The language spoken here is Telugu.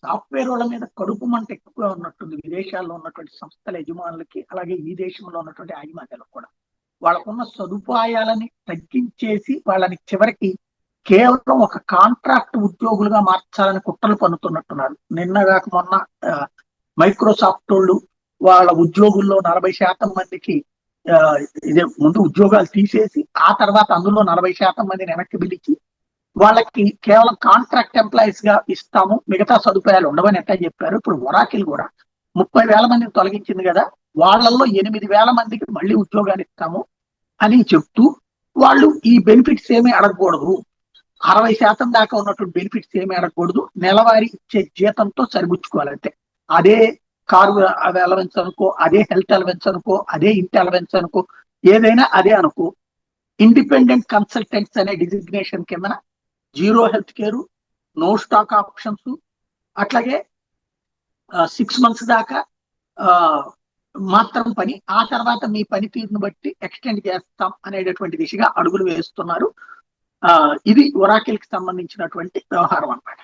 సాఫ్ట్వేర్ వాళ్ళ మీద కడుపు మంట ఎక్కువగా ఉన్నట్టుంది విదేశాల్లో ఉన్నటువంటి సంస్థల యజమానులకి, అలాగే ఈ దేశంలో ఉన్నటువంటి యాజమాన్యాలకు కూడా. వాళ్ళకున్న సదుపాయాలని తగ్గించేసి వాళ్ళని చివరికి కేవలం ఒక కాంట్రాక్ట్ ఉద్యోగులుగా మార్చాలని కుట్రలు పన్నుతున్నట్టున్నారు. నిన్నగాక మొన్న మైక్రోసాఫ్ట్ వాళ్ళు వాళ్ళ ఉద్యోగుల్లో 40% మందికి ఇదే ముందు ఉద్యోగాలు తీసేసి ఆ తర్వాత అందులో 40% మందిని వెనక్కి పిలిచి వాళ్ళకి కేవలం కాంట్రాక్ట్ ఎంప్లాయీస్ గా ఇస్తాము, మిగతా సదుపాయాలు ఉండవని ఎట్లా చెప్పారు. ఇప్పుడు ఒరాకిల్ కూడా 30,000 మందిని తొలగించింది కదా, వాళ్ళల్లో 8,000 మందికి మళ్ళీ ఉద్యోగాలు ఇస్తాము అని చెప్తూ వాళ్ళు ఈ బెనిఫిట్స్ ఏమీ అడగకూడదు, 60% దాకా ఉన్నటువంటి బెనిఫిట్స్ ఏమీ అడగకూడదు, నెలవారీ ఇచ్చే జీతంతో సరిపుచ్చుకోవాలంటే అదే కారు అలవెన్స్ అనుకో, అదే హెల్త్ అలవెన్స్ అనుకో, అదే ఇంటి అలవెన్స్ అనుకో, ఏదైనా అదే అనుకో. ఇండిపెండెంట్ కన్సల్టెంట్స్ అనే డిజిగ్నేషన్ కింద 0 health care, no stock options, అట్లాగే 6 months దాకా మాత్రం పని, ఆ తర్వాత మీ పనితీరును బట్టి ఎక్స్టెండ్ చేస్తాం అనేటటువంటి దిశగా అడుగులు వేస్తున్నారు. ఇది ఒరాకిల్ కి సంబంధించినటువంటి వ్యవహారం అన్నమాట.